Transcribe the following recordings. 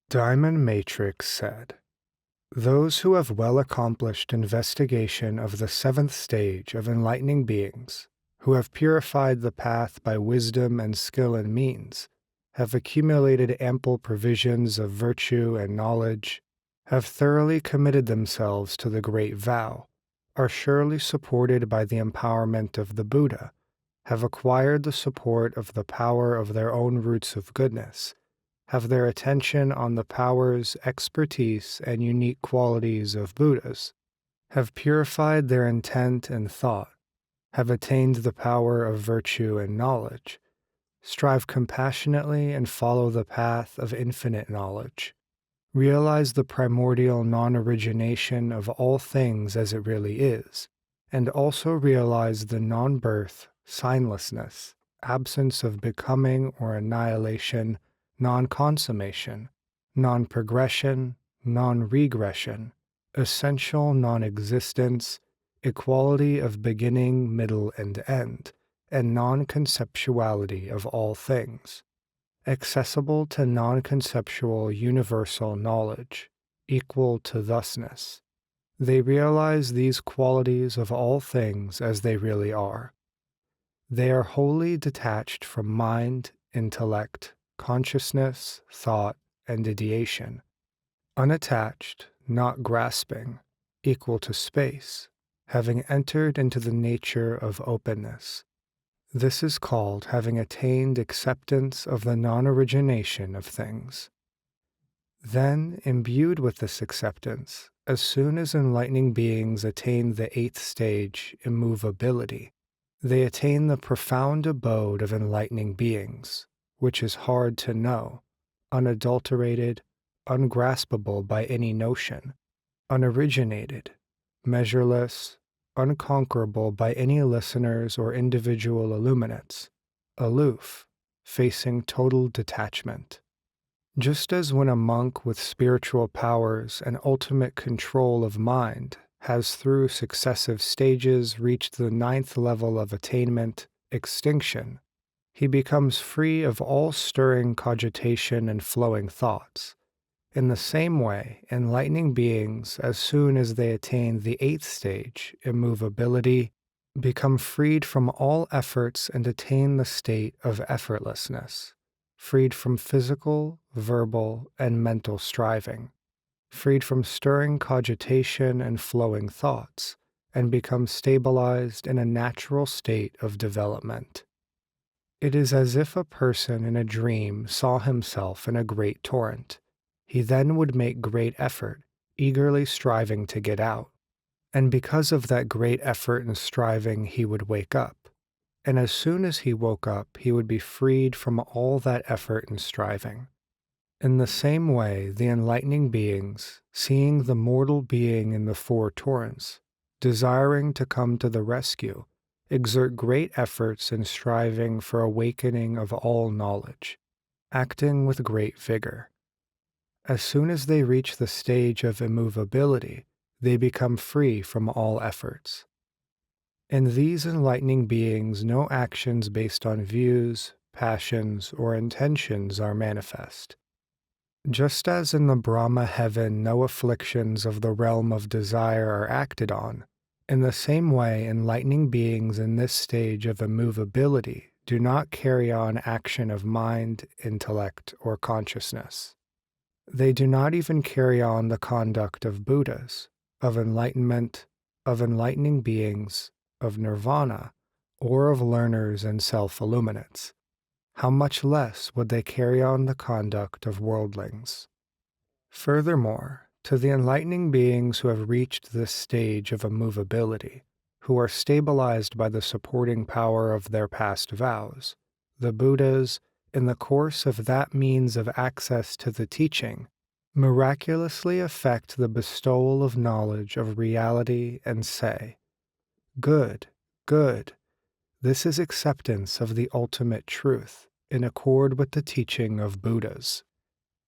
Diamond Matrix said, "Those who have well accomplished investigation of the seventh stage of enlightening beings, who have purified the path by wisdom and skill and means, have accumulated ample provisions of virtue and knowledge, have thoroughly committed themselves to the great vow, are surely supported by the empowerment of the Buddha, have acquired the support of the power of their own roots of goodness, have their attention on the powers, expertise, and unique qualities of Buddhas, have purified their intent and thought, have attained the power of virtue and knowledge, strive compassionately and follow the path of infinite knowledge, realize the primordial non-origination of all things as it really is, and also realize the non-birth, signlessness, absence of becoming or annihilation, non-consummation, non-progression, non-regression, essential non-existence, equality of beginning, middle, and end, and non-conceptuality of all things, accessible to non-conceptual universal knowledge, equal to thusness. They realize these qualities of all things as they really are. They are wholly detached from mind, intellect, consciousness, thought, and ideation, unattached, not grasping, equal to space, having entered into the nature of openness. This is called having attained acceptance of the non-origination of things. Then, imbued with this acceptance, as soon as enlightening beings attain the eighth stage, immovability, they attain the profound abode of enlightening beings, which is hard to know, unadulterated, ungraspable by any notion, unoriginated, measureless, unconquerable by any listeners or individual illuminates, aloof, facing total detachment. Just as when a monk with spiritual powers and ultimate control of mind has through successive stages reached the ninth level of attainment, extinction, he becomes free of all stirring cogitation and flowing thoughts. In the same way, enlightening beings, as soon as they attain the eighth stage, immovability, become freed from all efforts and attain the state of effortlessness, freed from physical, verbal, and mental striving, freed from stirring cogitation and flowing thoughts, and become stabilized in a natural state of development. It is as if a person in a dream saw himself in a great torrent. He then would make great effort, eagerly striving to get out. And because of that great effort and striving, he would wake up. And as soon as he woke up, he would be freed from all that effort and striving. In the same way, the enlightening beings, seeing the mortal being in the four torrents, desiring to come to the rescue, exert great efforts in striving for awakening of all knowledge, acting with great vigor. As soon as they reach the stage of immovability, they become free from all efforts. In these enlightening beings, no actions based on views, passions, or intentions are manifest. Just as in the Brahma heaven no afflictions of the realm of desire are acted on, in the same way enlightening beings in this stage of immovability do not carry on action of mind, intellect, or consciousness. They do not even carry on the conduct of Buddhas, of enlightenment, of enlightening beings, of nirvana, or of learners and self-illuminates. How much less would they carry on the conduct of worldlings? Furthermore, to the enlightening beings who have reached this stage of immovability, who are stabilized by the supporting power of their past vows, the Buddhas, in the course of that means of access to the teaching, miraculously effect the bestowal of knowledge of reality and say, "Good, good, this is acceptance of the ultimate truth, in accord with the teaching of Buddhas.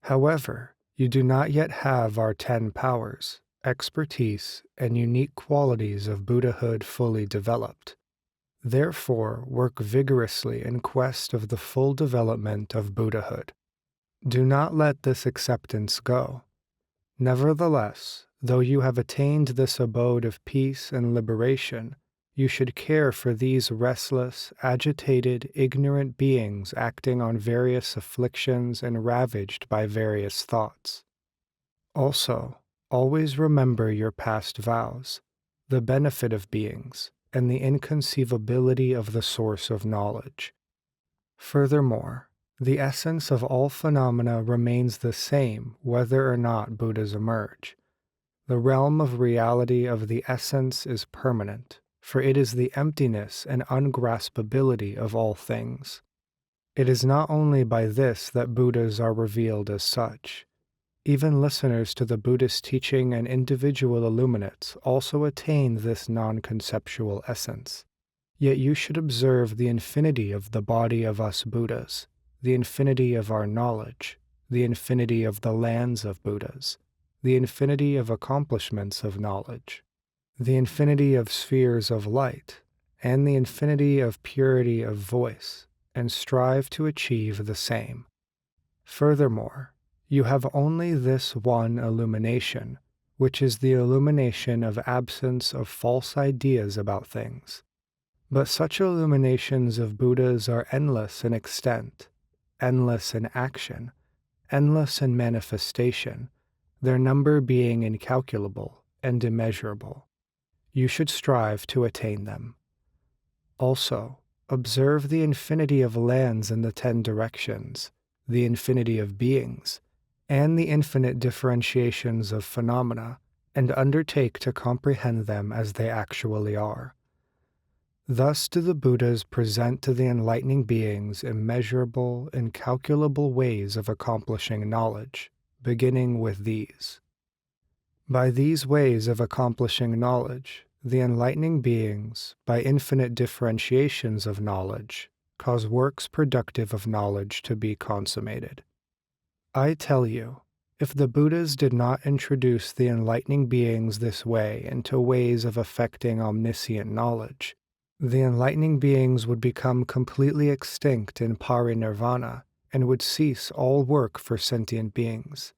However, you do not yet have our 10 powers, expertise, and unique qualities of Buddhahood fully developed. Therefore, work vigorously in quest of the full development of Buddhahood. Do not let this acceptance go. Nevertheless, though you have attained this abode of peace and liberation, you should care for these restless, agitated, ignorant beings acting on various afflictions and ravaged by various thoughts. Also, always remember your past vows, the benefit of beings, and the inconceivability of the source of knowledge. Furthermore, the essence of all phenomena remains the same whether or not Buddhas emerge. The realm of reality of the essence is permanent, for it is the emptiness and ungraspability of all things. It is not only by this that Buddhas are revealed as such. Even listeners to the Buddhist teaching and individual illuminates also attain this non-conceptual essence. Yet you should observe the infinity of the body of us Buddhas, the infinity of our knowledge, the infinity of the lands of Buddhas, the infinity of accomplishments of knowledge, the infinity of spheres of light, and the infinity of purity of voice, and strive to achieve the same. Furthermore, you have only this one illumination, which is the illumination of absence of false ideas about things. But such illuminations of Buddhas are endless in extent, endless in action, endless in manifestation, their number being incalculable and immeasurable. You should strive to attain them. Also, observe the infinity of lands in the 10 directions, the infinity of beings, and the infinite differentiations of phenomena, and undertake to comprehend them as they actually are. Thus do the Buddhas present to the enlightening beings immeasurable, incalculable ways of accomplishing knowledge, beginning with these. By these ways of accomplishing knowledge, the enlightening beings, by infinite differentiations of knowledge, cause works productive of knowledge to be consummated. I tell you, if the Buddhas did not introduce the enlightening beings this way into ways of effecting omniscient knowledge, the enlightening beings would become completely extinct in parinirvana and would cease all work for sentient beings.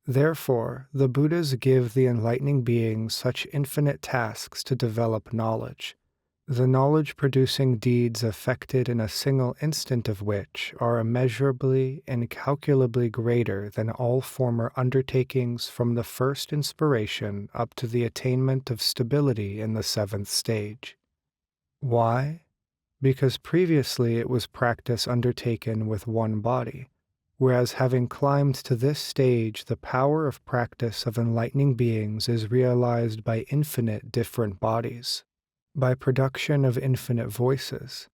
Therefore, the Buddhas give the enlightening beings such infinite tasks to develop knowledge, the knowledge-producing deeds effected in a single instant of which are immeasurably, incalculably greater than all former undertakings from the first inspiration up to the attainment of stability in the 7th stage. Why? Because previously it was practice undertaken with one body, whereas having climbed to this stage the power of practice of enlightening beings is realized by infinite different bodies, by production of infinite voices,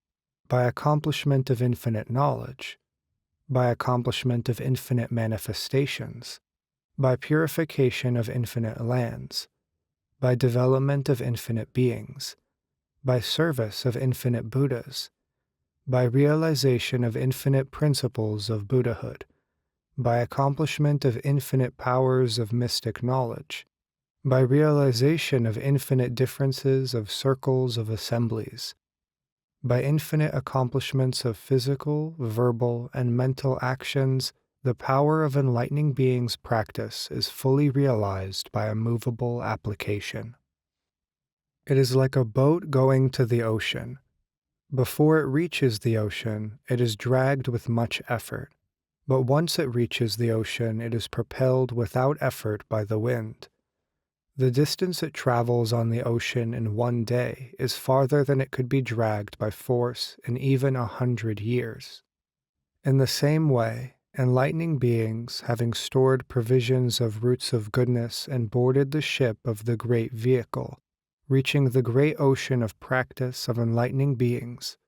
by accomplishment of infinite knowledge, by accomplishment of infinite manifestations, by purification of infinite lands, by development of infinite beings, by service of infinite Buddhas, by realization of infinite principles of Buddhahood, by accomplishment of infinite powers of mystic knowledge, by realization of infinite differences of circles of assemblies, by infinite accomplishments of physical, verbal, and mental actions, the power of enlightening beings' practice is fully realized by a movable application. It is like a boat going to the ocean. Before it reaches the ocean, it is dragged with much effort, but once it reaches the ocean, it is propelled without effort by the wind. The distance it travels on the ocean in one day is farther than it could be dragged by force in even 100 years. In the same way, enlightening beings, having stored provisions of roots of goodness and boarded the ship of the great vehicle, reaching the great ocean of practice of enlightening beings,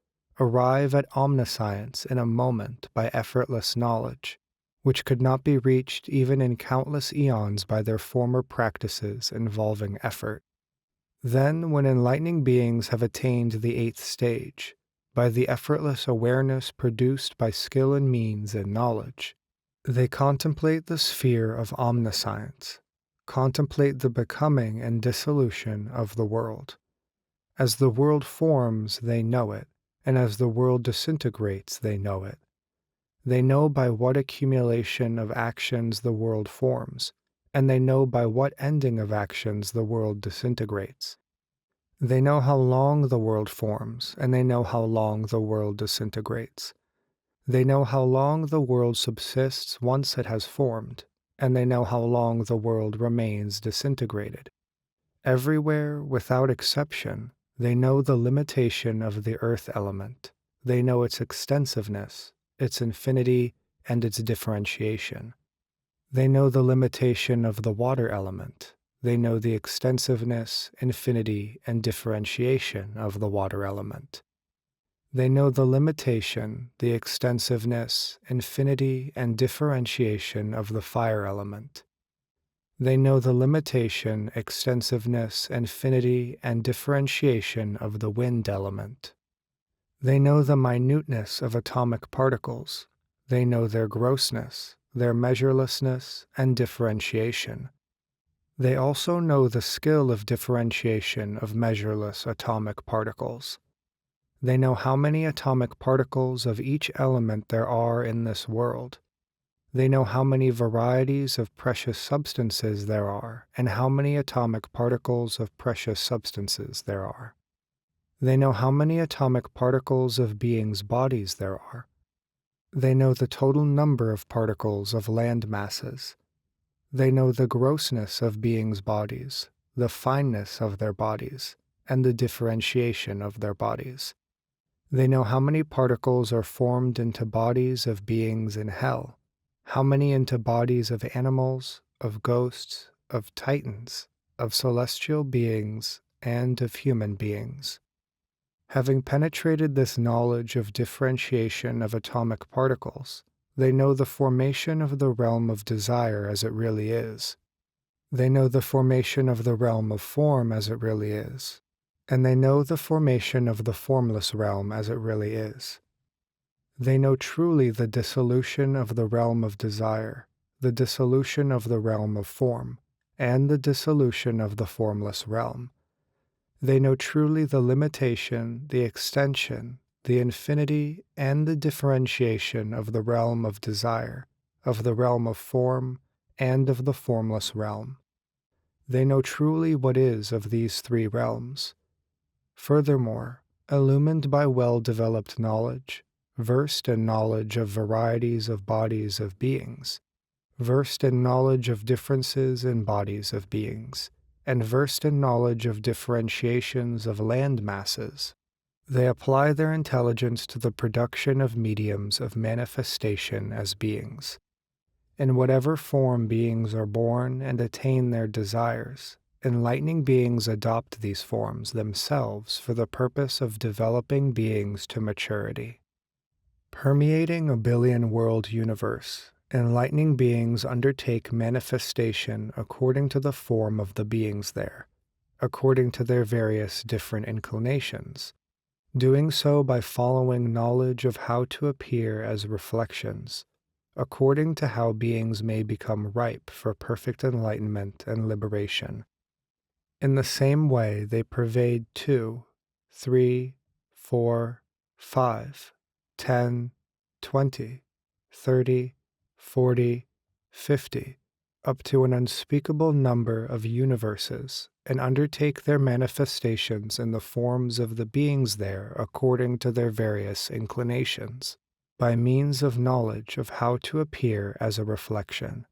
arrive at omniscience in a moment by effortless knowledge, which could not be reached even in countless eons by their former practices involving effort. Then, when enlightening beings have attained the 8th stage, by the effortless awareness produced by skill and means and knowledge, they contemplate the sphere of omniscience, contemplate the becoming and dissolution of the world. As the world forms, they know it, and as the world disintegrates, they know it. They know by what accumulation of actions the world forms, and they know by what ending of actions the world disintegrates. They know how long the world forms, and they know how long the world disintegrates. They know how long the world subsists once it has formed, and they know how long the world remains disintegrated. Everywhere, without exception, they know the limitation of the earth element. They know its extensiveness, its infinity, and its differentiation. They know the limitation of the water element. They know the extensiveness, infinity, and differentiation of the water element. They know the limitation, the extensiveness, infinity, and differentiation of the fire element. They know the limitation, extensiveness, infinity, and differentiation of the wind element. They know the minuteness of atomic particles. They know their grossness, their measurelessness, and differentiation. They also know the skill of differentiation of measureless atomic particles. They know how many atomic particles of each element there are in this world. They know how many varieties of precious substances there are, and how many atomic particles of precious substances there are. They know how many atomic particles of beings' bodies there are. They know the total number of particles of land masses. They know the grossness of beings' bodies, the fineness of their bodies, and the differentiation of their bodies. They know how many particles are formed into bodies of beings in hell, how many into bodies of animals, of ghosts, of titans, of celestial beings, and of human beings. Having penetrated this knowledge of differentiation of atomic particles, they know the formation of the realm of desire as it really is. They know the formation of the realm of form as it really is, and they know the formation of the formless realm as it really is. They know truly the dissolution of the realm of desire, the dissolution of the realm of form, and the dissolution of the formless realm. They know truly the limitation, the extension, the infinity, and the differentiation of the realm of desire, of the realm of form, and of the formless realm. They know truly what is of these three realms. Furthermore, illumined by well-developed knowledge, versed in knowledge of varieties of bodies of beings, versed in knowledge of differences in bodies of beings, and versed in knowledge of differentiations of land masses, they apply their intelligence to the production of mediums of manifestation as beings. In whatever form beings are born and attain their desires, enlightening beings adopt these forms themselves for the purpose of developing beings to maturity. Permeating a billion-world universe, enlightening beings undertake manifestation according to the form of the beings there, according to their various different inclinations, doing so by following knowledge of how to appear as reflections, according to how beings may become ripe for perfect enlightenment and liberation. In the same way, they pervade 2, 3, 4, 5, 10, 20, 30, 40, 50, up to an unspeakable number of universes, and undertake their manifestations in the forms of the beings there according to their various inclinations, by means of knowledge of how to appear as a reflection.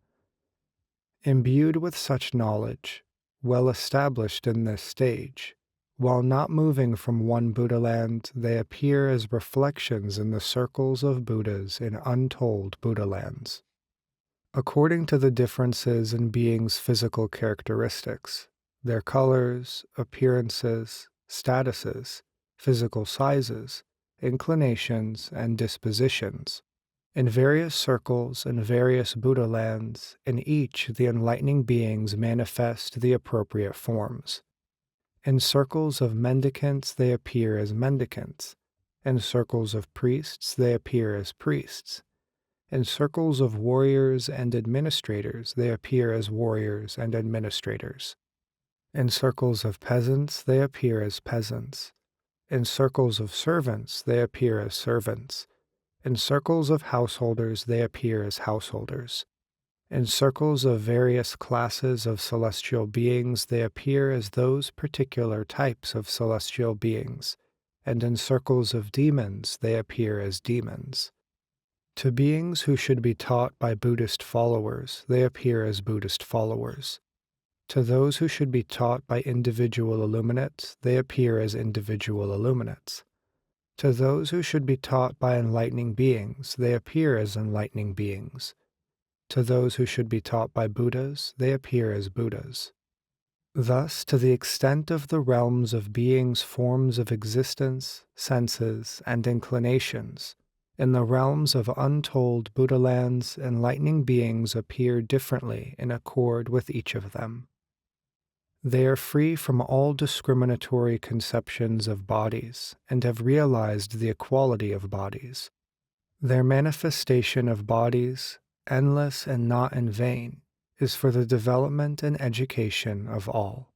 Imbued with such knowledge, well established in this stage, while not moving from one Buddha land, they appear as reflections in the circles of Buddhas in untold Buddha lands. According to the differences in beings' physical characteristics, their colors, appearances, statuses, physical sizes, inclinations, and dispositions, in various circles and various Buddha lands, in each the enlightening beings manifest the appropriate forms. In circles of mendicants they appear as mendicants. In circles of priests they appear as priests. In circles of warriors and administrators they appear as warriors and administrators. In circles of peasants they appear as peasants. In circles of servants they appear as servants. In circles of householders they appear as householders. In circles of various classes of celestial beings they appear as those particular types of celestial beings, and in circles of demons they appear as demons. To beings who should be taught by Buddhist followers, they appear as Buddhist followers. To those who should be taught by individual illuminates, they appear as individual illuminates. To those who should be taught by enlightening beings, they appear as enlightening beings. To those who should be taught by Buddhas, they appear as Buddhas. Thus, to the extent of the realms of beings' forms of existence, senses, and inclinations, in the realms of untold Buddha lands, enlightening beings appear differently in accord with each of them. They are free from all discriminatory conceptions of bodies and have realized the equality of bodies. Their manifestation of bodies, endless and not in vain, is for the development and education of all.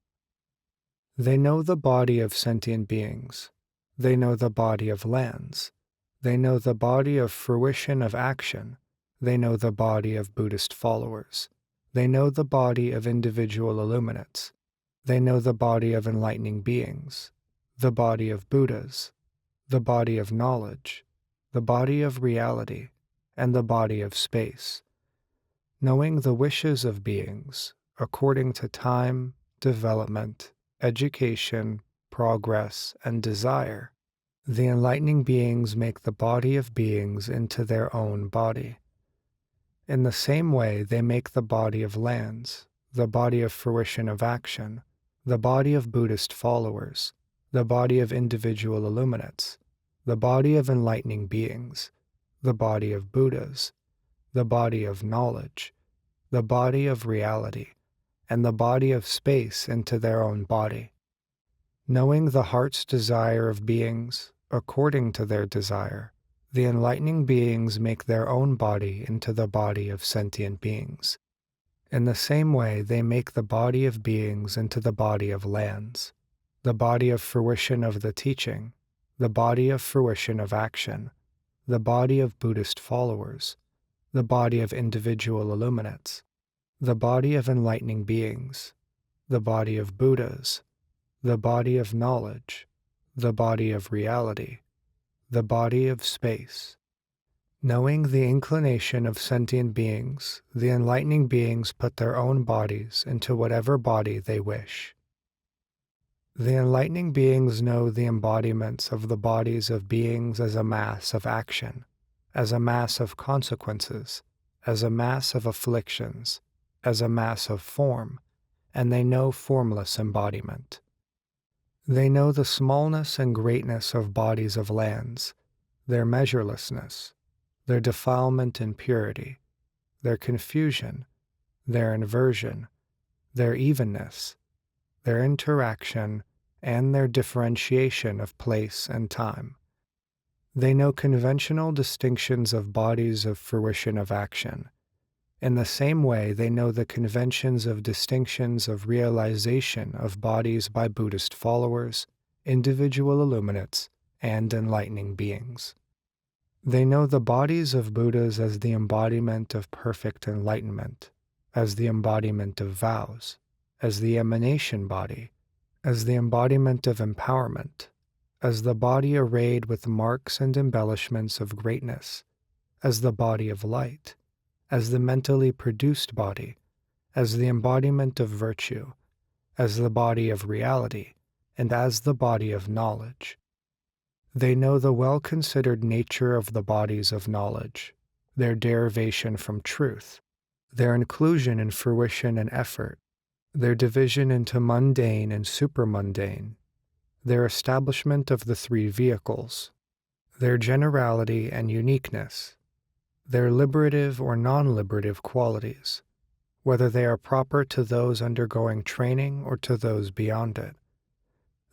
They know the body of sentient beings. They know the body of lands. They know the body of fruition of action. They know the body of Buddhist followers. They know the body of individual illuminates. They know the body of enlightening beings, the body of Buddhas, the body of knowledge, the body of reality, and the body of space. Knowing the wishes of beings according to time, development, education, progress, and desire, the enlightening beings make the body of beings into their own body. In the same way, they make the body of lands, the body of fruition of action, the body of Buddhist followers, the body of individual illuminates, the body of enlightening beings, the body of Buddhas, the body of knowledge, the body of reality, and the body of space into their own body. Knowing the heart's desire of beings, according to their desire, the enlightening beings make their own body into the body of sentient beings. In the same way, they make the body of beings into the body of lands, the body of fruition of the teaching, the body of fruition of action, the body of Buddhist followers, the body of individual illuminates, the body of enlightening beings, the body of Buddhas, the body of knowledge, the body of reality, the body of space. Knowing the inclination of sentient beings, the enlightening beings put their own bodies into whatever body they wish. The enlightening beings know the embodiments of the bodies of beings as a mass of action, as a mass of consequences, as a mass of afflictions, as a mass of form, and they know formless embodiment. They know the smallness and greatness of bodies of lands, their measurelessness, their defilement and purity, their confusion, their inversion, their evenness, their interaction, and their differentiation of place and time. They know conventional distinctions of bodies of fruition of action. In the same way, they know the conventions of distinctions of realization of bodies by Buddhist followers, individual illuminates, and enlightening beings. They know the bodies of Buddhas as the embodiment of perfect enlightenment, as the embodiment of vows, as the emanation body, as the embodiment of empowerment, as the body arrayed with marks and embellishments of greatness, as the body of light, as the mentally produced body, as the embodiment of virtue, as the body of reality, and as the body of knowledge. They know the well-considered nature of the bodies of knowledge, their derivation from truth, their inclusion in fruition and effort, their division into mundane and supermundane, their establishment of the three vehicles, their generality and uniqueness, their liberative or non-liberative qualities, whether they are proper to those undergoing training or to those beyond it.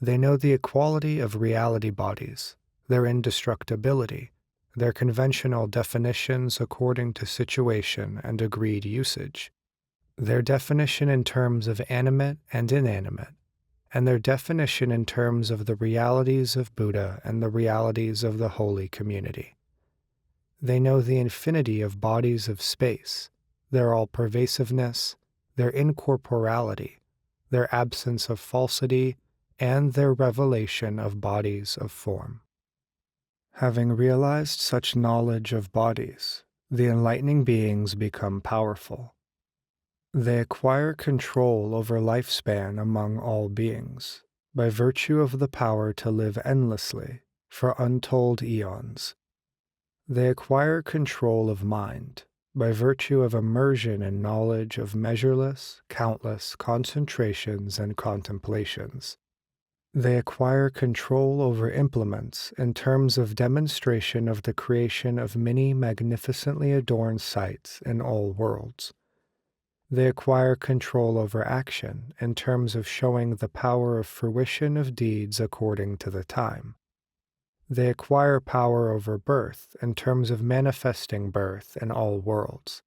They know the equality of reality bodies, their indestructibility, their conventional definitions according to situation and agreed usage, their definition in terms of animate and inanimate, and their definition in terms of the realities of Buddha and the realities of the holy community. They know the infinity of bodies of space, their all-pervasiveness, their incorporality, their absence of falsity, and their revelation of bodies of form. Having realized such knowledge of bodies, the enlightening beings become powerful. They acquire control over lifespan among all beings, by virtue of the power to live endlessly for untold eons. They acquire control of mind, by virtue of immersion in knowledge of measureless, countless concentrations and contemplations. They acquire control over implements in terms of demonstration of the creation of many magnificently adorned sites in all worlds. They acquire control over action in terms of showing the power of fruition of deeds according to the time. They acquire power over birth in terms of manifesting birth in all worlds.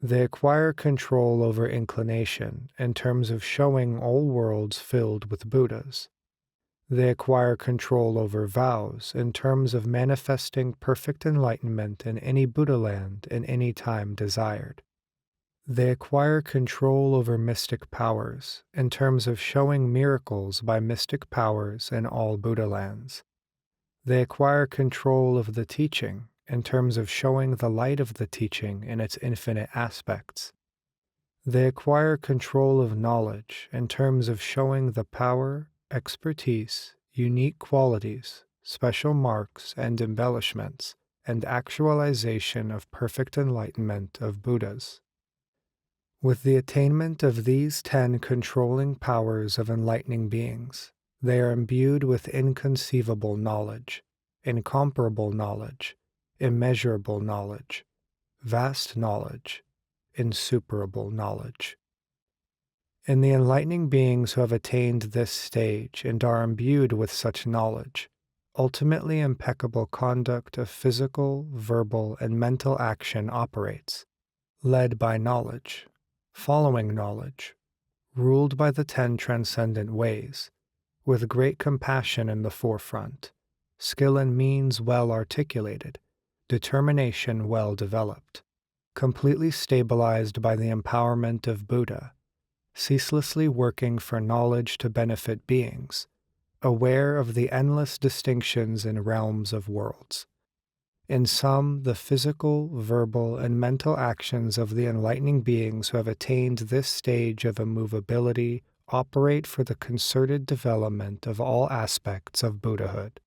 They acquire control over inclination in terms of showing all worlds filled with Buddhas. They acquire control over vows in terms of manifesting perfect enlightenment in any Buddha land in any time desired. They acquire control over mystic powers in terms of showing miracles by mystic powers in all Buddha lands. They acquire control of the teaching in terms of showing the light of the teaching in its infinite aspects. They acquire control of knowledge in terms of showing the power, expertise, unique qualities, special marks and embellishments, and actualization of perfect enlightenment of Buddhas. With the attainment of these 10 controlling powers of enlightening beings, they are imbued with inconceivable knowledge, incomparable knowledge, immeasurable knowledge, vast knowledge, insuperable knowledge. In the enlightening beings who have attained this stage and are imbued with such knowledge, ultimately impeccable conduct of physical, verbal, and mental action operates, led by knowledge, following knowledge, ruled by the 10 transcendent ways, with great compassion in the forefront, skill and means well articulated, determination well developed, completely stabilized by the empowerment of Buddha, ceaselessly working for knowledge to benefit beings, aware of the endless distinctions in realms of worlds. In sum, the physical, verbal, and mental actions of the enlightening beings who have attained this stage of immovability operate for the concerted development of all aspects of Buddhahood.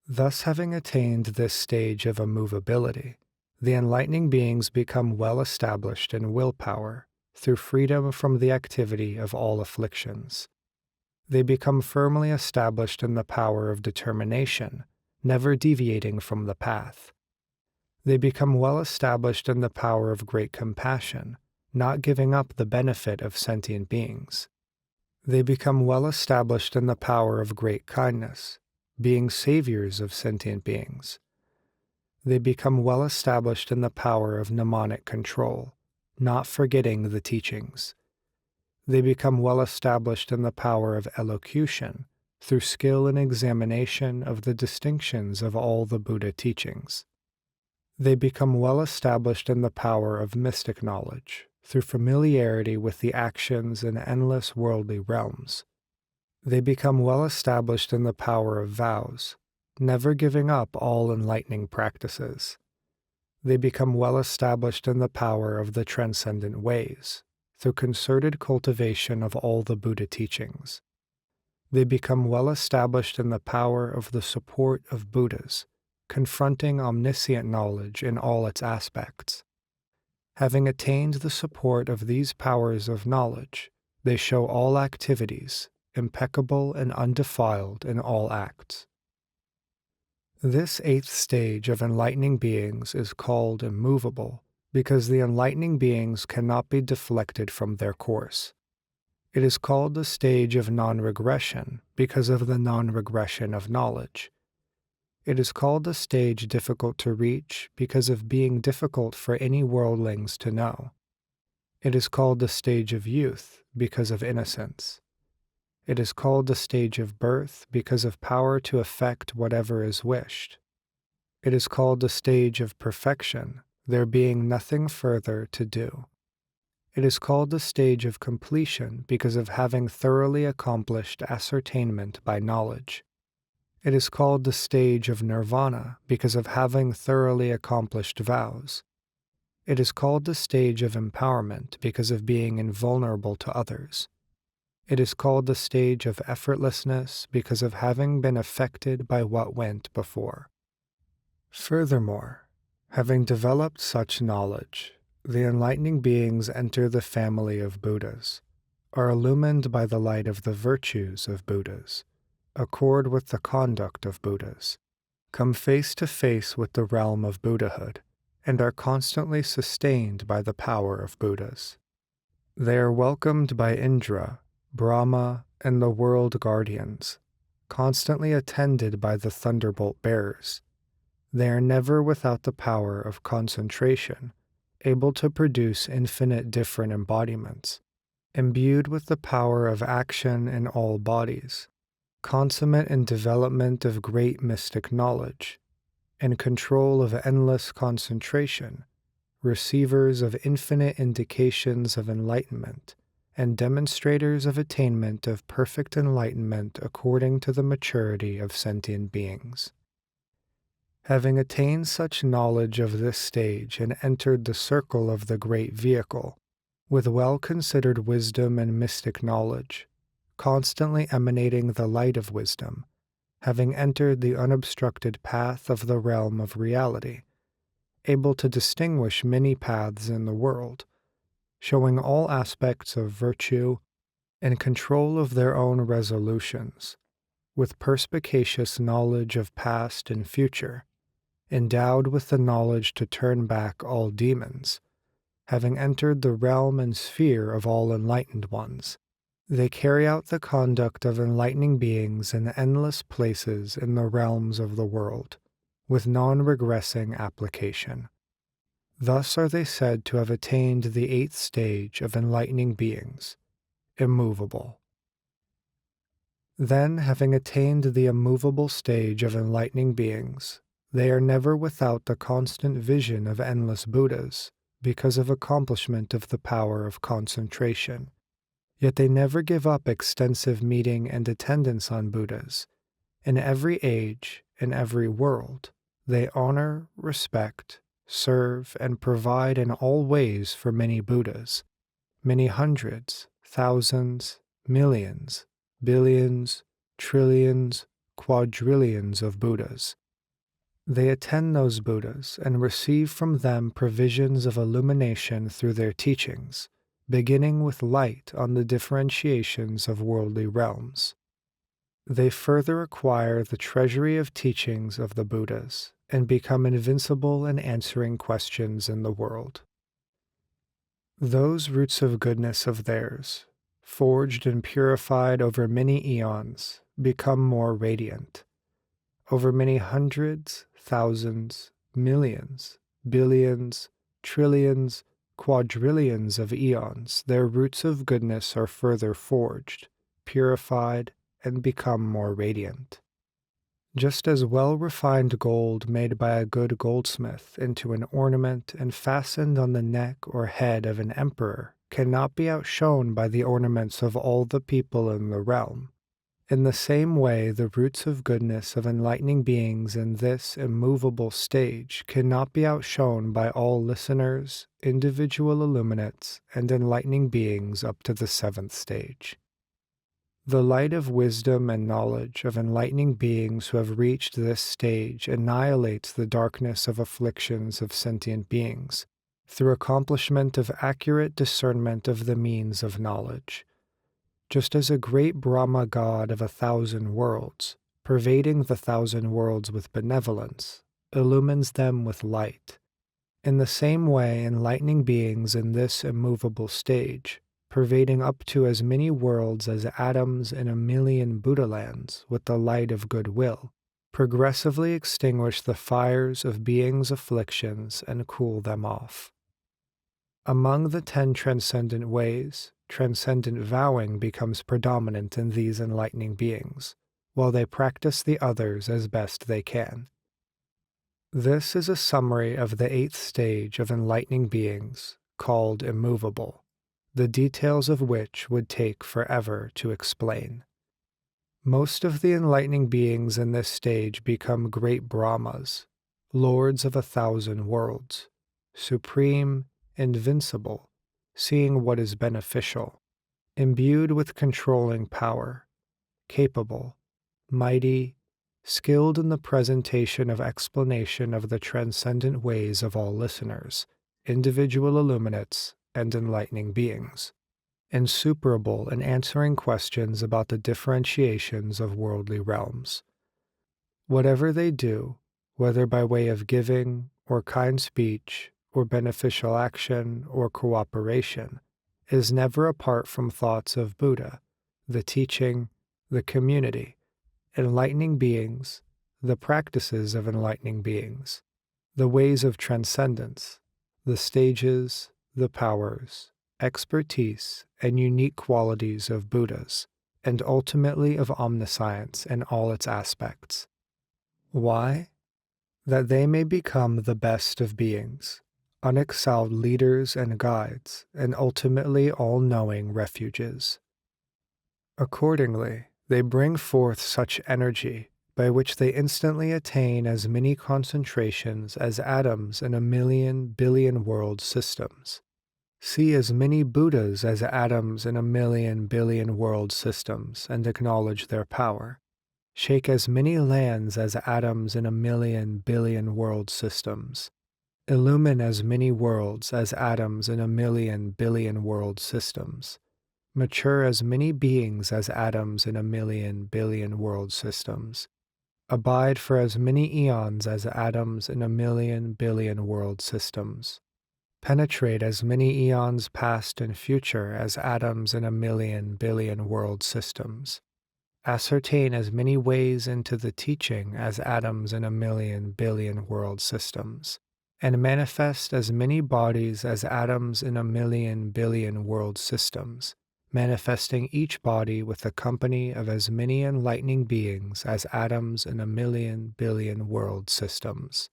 Thus, having attained this stage of immovability, the enlightening beings become well established in willpower through freedom from the activity of all afflictions. They become firmly established in the power of determination, never deviating from the path. They become well established in the power of great compassion, not giving up the benefit of sentient beings. They become well established in the power of great kindness, being saviors of sentient beings. They become well established in the power of mnemonic control, not forgetting the teachings. They become well established in the power of elocution, through skill in examination of the distinctions of all the Buddha teachings. They become well established in the power of mystic knowledge, through familiarity with the actions in endless worldly realms. They become well established in the power of vows, never giving up all enlightening practices. They become well established in the power of the transcendent ways, through concerted cultivation of all the Buddha teachings. They become well established in the power of the support of Buddhas, confronting omniscient knowledge in all its aspects. Having attained the support of these powers of knowledge, they show all activities, impeccable and undefiled in all acts. This 8th stage of enlightening beings is called immovable, because the enlightening beings cannot be deflected from their course. It is called the stage of non-regression because of the non-regression of knowledge. It is called the stage difficult to reach because of being difficult for any worldlings to know. It is called the stage of youth because of innocence. It is called the stage of birth because of power to effect whatever is wished. It is called the stage of perfection, there being nothing further to do. It is called the stage of completion because of having thoroughly accomplished ascertainment by knowledge. It is called the stage of nirvana because of having thoroughly accomplished vows. It is called the stage of empowerment because of being invulnerable to others. It is called the stage of effortlessness because of having been affected by what went before. Furthermore, having developed such knowledge, the enlightening beings enter the family of Buddhas, are illumined by the light of the virtues of Buddhas, accord with the conduct of Buddhas, come face to face with the realm of Buddhahood, and are constantly sustained by the power of Buddhas. They are welcomed by Indra, Brahma, and the world guardians, constantly attended by the thunderbolt bearers. They are never without the power of concentration, able to produce infinite different embodiments, imbued with the power of action in all bodies, consummate in development of great mystic knowledge, in control of endless concentration, receivers of infinite indications of enlightenment, and demonstrators of attainment of perfect enlightenment according to the maturity of sentient beings. Having attained such knowledge of this stage and entered the circle of the great vehicle, with well-considered wisdom and mystic knowledge, constantly emanating the light of wisdom, having entered the unobstructed path of the realm of reality, able to distinguish many paths in the world, showing all aspects of virtue, and control of their own resolutions, with perspicacious knowledge of past and future, endowed with the knowledge to turn back all demons, having entered the realm and sphere of all enlightened ones, they carry out the conduct of enlightening beings in endless places in the realms of the world, with non-regressing application. Thus are they said to have attained the 8th stage of enlightening beings, immovable. Then, having attained the immovable stage of enlightening beings, they are never without the constant vision of endless Buddhas because of accomplishment of the power of concentration. Yet they never give up extensive meeting and attendance on Buddhas. In every age, in every world, they honor, respect, serve, and provide in all ways for many Buddhas, many hundreds, thousands, millions, billions, trillions, quadrillions of Buddhas. They attend those Buddhas and receive from them provisions of illumination through their teachings, beginning with light on the differentiations of worldly realms. They further acquire the treasury of teachings of the Buddhas and become invincible in answering questions in the world. Those roots of goodness of theirs, forged and purified over many eons, become more radiant. Over many hundreds, thousands, millions, billions, trillions, quadrillions of eons, their roots of goodness are further forged, purified, and become more radiant. Just as well-refined gold made by a good goldsmith into an ornament and fastened on the neck or head of an emperor cannot be outshone by the ornaments of all the people in the realm, in the same way the roots of goodness of enlightening beings in this immovable stage cannot be outshone by all listeners, individual illuminates, and enlightening beings up to the 7th stage. The light of wisdom and knowledge of enlightening beings who have reached this stage annihilates the darkness of afflictions of sentient beings through accomplishment of accurate discernment of the means of knowledge. Just as a great Brahma god of 1,000 worlds, pervading the 1,000 worlds with benevolence, illumines them with light. In the same way, enlightening beings in this immovable stage, pervading up to as many worlds as atoms in 1,000,000 Buddha-lands with the light of goodwill, progressively extinguish the fires of beings' afflictions and cool them off. Among the 10 transcendent ways, transcendent vowing becomes predominant in these enlightening beings, while they practice the others as best they can. This is a summary of the 8th stage of enlightening beings, called immovable, the details of which would take forever to explain. Most of the enlightening beings in this stage become great Brahmas, lords of 1,000 worlds, supreme, invincible, seeing what is beneficial, imbued with controlling power, capable, mighty, skilled in the presentation of explanation of the transcendent ways of all listeners, individual illuminates, and enlightening beings, insuperable in answering questions about the differentiations of worldly realms. Whatever they do, whether by way of giving, or kind speech, or beneficial action, or cooperation, is never apart from thoughts of Buddha, the teaching, the community, enlightening beings, the practices of enlightening beings, the ways of transcendence, the stages, the powers, expertise, and unique qualities of Buddhas, and ultimately of omniscience in all its aspects. Why? That they may become the best of beings, unexcelled leaders and guides, and ultimately all-knowing refuges. Accordingly, they bring forth such energy by which they instantly attain as many concentrations as atoms in 1,000,000,000,000 world systems. See as many Buddhas as atoms in 1,000,000,000,000 world systems and acknowledge their power. Shake as many lands as atoms in 1,000,000,000,000 world systems. Illumine as many worlds as atoms in 1,000,000,000,000 world systems. Mature as many beings as atoms in 1,000,000,000,000 world systems. Abide for as many eons as atoms in 1,000,000,000,000 world systems. Penetrate as many eons past and future as atoms in 1,000,000,000,000 world systems. Ascertain as many ways into the teaching as atoms in 1,000,000,000,000 world systems, and manifest as many bodies as atoms in 1,000,000,000,000 world systems, manifesting each body with the company of as many enlightening beings as atoms in 1,000,000,000,000 world systems.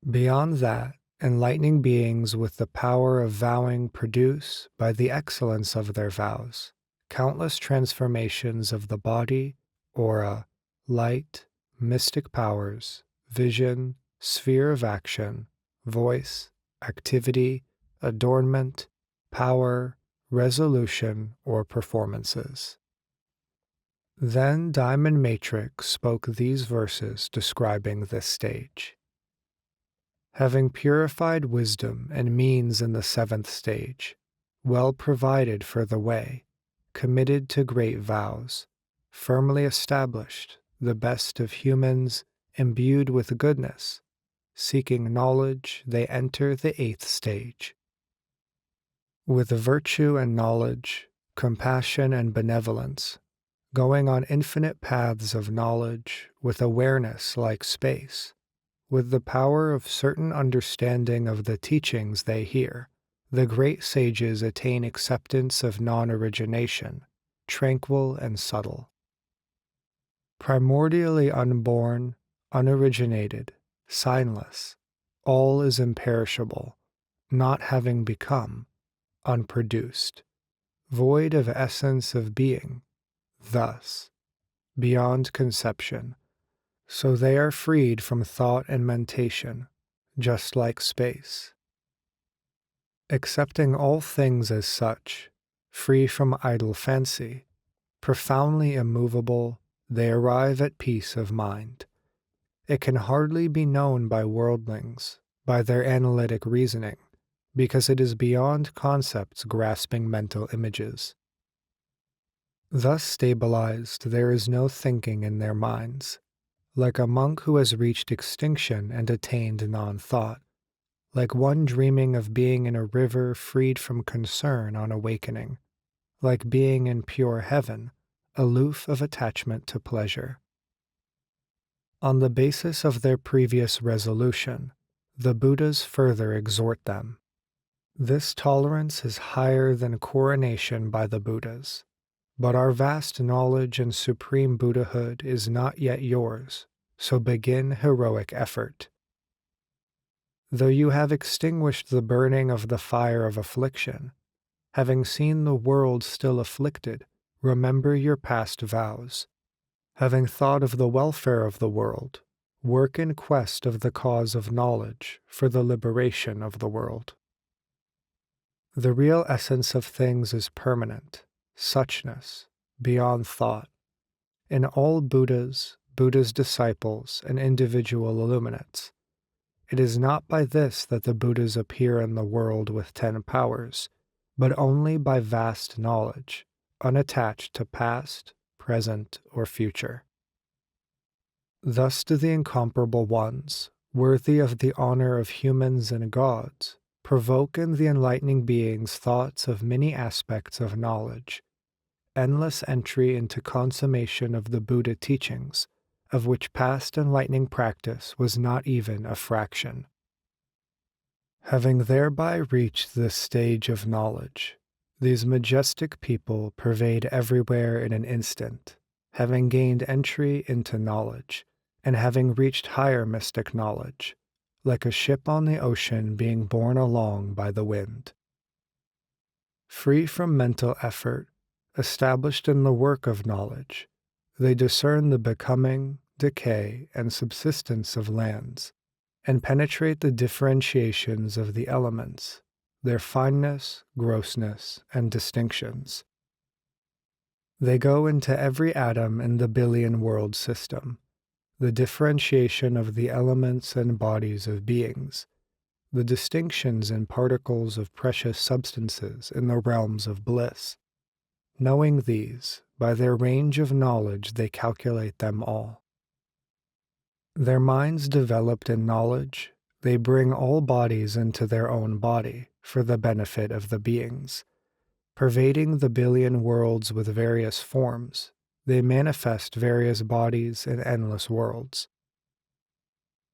Beyond that, enlightening beings with the power of vowing produce, by the excellence of their vows, countless transformations of the body, aura, light, mystic powers, vision, sphere of action, voice, activity, adornment, power, resolution, or performances. Then Diamond Matrix spoke these verses describing this stage. Having purified wisdom and means in the 7th stage, well provided for the way, committed to great vows, firmly established, the best of humans, imbued with goodness, seeking knowledge, they enter the 8th stage. With virtue and knowledge, compassion and benevolence, going on infinite paths of knowledge, with awareness like space, with the power of certain understanding of the teachings they hear, the great sages attain acceptance of non-origination, tranquil and subtle. Primordially unborn, unoriginated, signless, all is imperishable, not having become, unproduced, void of essence of being, thus, beyond conception. So they are freed from thought and mentation, just like space. Accepting all things as such, free from idle fancy, profoundly immovable, they arrive at peace of mind. It can hardly be known by worldlings, by their analytic reasoning, because it is beyond concepts grasping mental images. Thus stabilized, there is no thinking in their minds, like a monk who has reached extinction and attained non-thought, like one dreaming of being in a river freed from concern on awakening, like being in pure heaven, aloof of attachment to pleasure. On the basis of their previous resolution, the Buddhas further exhort them. This tolerance is higher than coronation by the Buddhas, but our vast knowledge and supreme Buddhahood is not yet yours, so begin heroic effort. Though you have extinguished the burning of the fire of affliction, having seen the world still afflicted, remember your past vows. Having thought of the welfare of the world, work in quest of the cause of knowledge for the liberation of the world. The real essence of things is permanent, suchness, beyond thought. In all Buddhas, Buddha's disciples, and individual illuminates, it is not by this that the Buddhas appear in the world with 10 powers, but only by vast knowledge, unattached to past, present, or future. Thus do the incomparable ones, worthy of the honor of humans and gods, provoke in the enlightening beings thoughts of many aspects of knowledge, endless entry into consummation of the Buddha teachings, of which past enlightening practice was not even a fraction. Having thereby reached this stage of knowledge, these majestic people pervade everywhere in an instant, having gained entry into knowledge, and having reached higher mystic knowledge, like a ship on the ocean being borne along by the wind. Free from mental effort, established in the work of knowledge, they discern the becoming, decay, and subsistence of lands, and penetrate the differentiations of the elements, their fineness, grossness, and distinctions. They go into every atom in the billion world system, the differentiation of the elements and bodies of beings, the distinctions in particles of precious substances in the realms of bliss. Knowing these, by their range of knowledge they calculate them all. Their minds developed in knowledge, they bring all bodies into their own body for the benefit of the beings. Pervading the billion worlds with various forms, they manifest various bodies in endless worlds.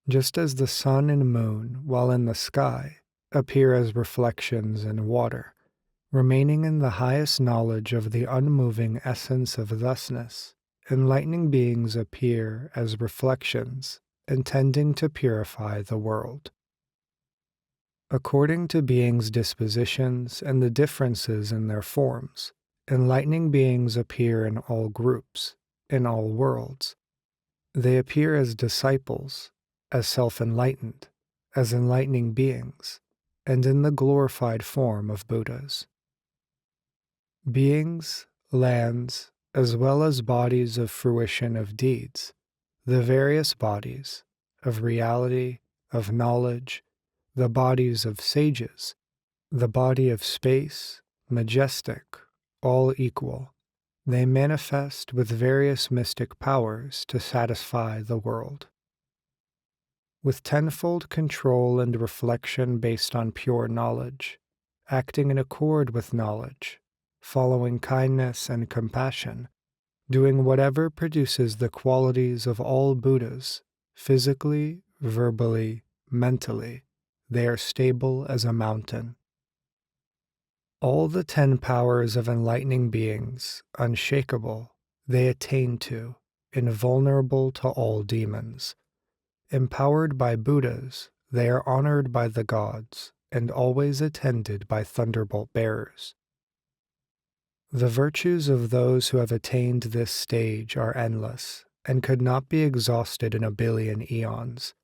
Just as the sun and moon, while in the sky, appear as reflections in water, remaining in the highest knowledge of the unmoving essence of thusness, enlightening beings appear as reflections, intending to purify the world. According to beings' dispositions and the differences in their forms, enlightening beings appear in all groups, in all worlds. They appear as disciples, as self-enlightened, as enlightening beings, and in the glorified form of Buddhas. Beings, lands, as well as bodies of fruition of deeds, the various bodies, of reality, of knowledge, the bodies of sages, the body of space, majestic, all equal, they manifest with various mystic powers to satisfy the world. With tenfold control and reflection based on pure knowledge, acting in accord with knowledge, following kindness and compassion, doing whatever produces the qualities of all Buddhas, physically, verbally, mentally, they are stable as a mountain. All the 10 powers of enlightening beings, unshakable, they attain to, invulnerable to all demons. Empowered by Buddhas, they are honored by the gods, and always attended by thunderbolt bearers. The virtues of those who have attained this stage are endless, and could not be exhausted in a billion eons.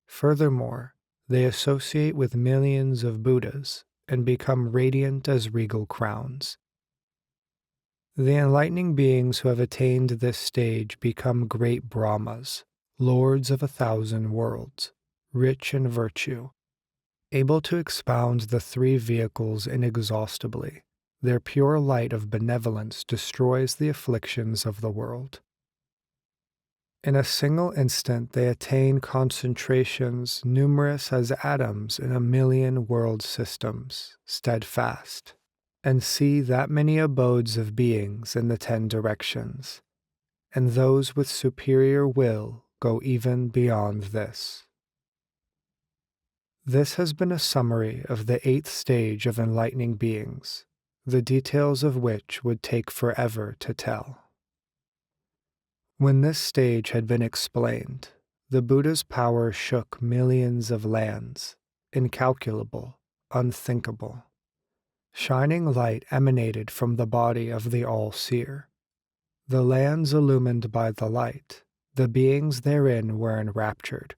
Furthermore, they associate with millions of Buddhas, and become radiant as regal crowns. The enlightening beings who have attained this stage become great Brahmas, lords of 1,000 worlds, rich in virtue, able to expound the 3 vehicles inexhaustibly. Their pure light of benevolence destroys the afflictions of the world. In a single instant they attain concentrations numerous as atoms in 1,000,000 world systems, steadfast, and see that many abodes of beings in the 10 directions, and those with superior will go even beyond this. This has been a summary of the 8th stage of enlightening beings, the details of which would take forever to tell. When this stage had been explained, the Buddha's power shook millions of lands, incalculable, unthinkable. Shining light emanated from the body of the All-Seer. The lands illumined by the light, the beings therein were enraptured.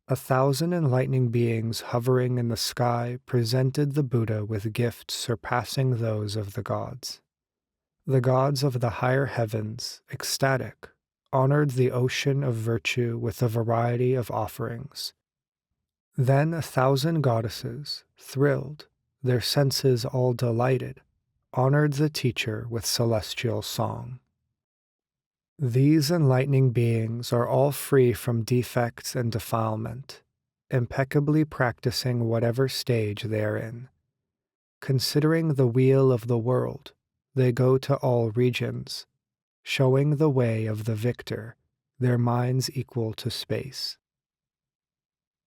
1,000 enlightening beings hovering in the sky presented the Buddha with gifts surpassing those of the gods. The gods of the higher heavens, ecstatic, honored the ocean of virtue with a variety of offerings. Then 1,000 goddesses, thrilled, their senses all delighted, honored the teacher with celestial song. These enlightening beings are all free from defects and defilement, impeccably practicing whatever stage they are in. Considering the wheel of the world, they go to all regions, showing the way of the victor, their minds equal to space.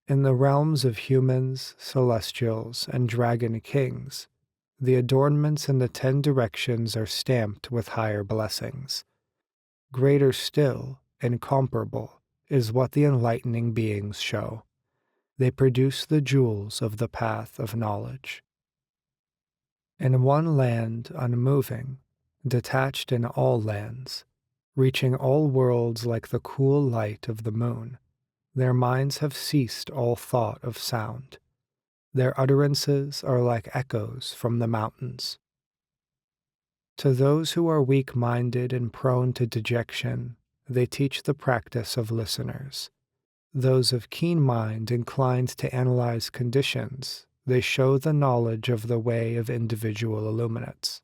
In the realms of humans, celestials, and dragon kings, the adornments in the 10 directions are stamped with higher blessings. Greater still, incomparable, is what the enlightening beings show. They produce the jewels of the path of knowledge. In one land unmoving, detached in all lands, reaching all worlds like the cool light of the moon, their minds have ceased all thought of sound. Their utterances are like echoes from the mountains. To those who are weak-minded and prone to dejection, they teach the practice of listeners. Those of keen mind inclined to analyze conditions, they show the knowledge of the way of individual illuminates.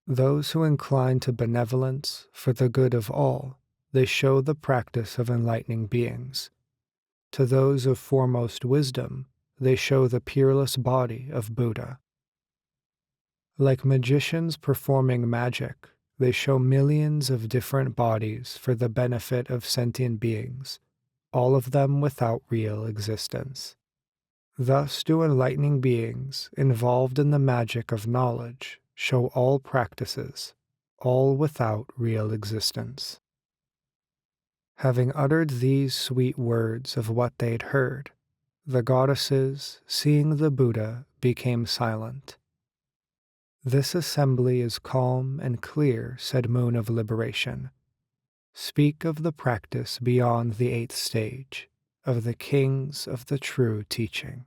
Those who incline to benevolence for the good of all, they show the practice of enlightening beings. To those of foremost wisdom, they show the peerless body of Buddha. Like magicians performing magic, they show millions of different bodies for the benefit of sentient beings, all of them without real existence. Thus do enlightening beings, involved in the magic of knowledge, show all practices, all without real existence. Having uttered these sweet words of what they'd heard, the goddesses, seeing the Buddha, became silent. "This assembly is calm and clear," said Moon of Liberation. "Speak of the practice beyond the 8th stage, of the kings of the true teaching."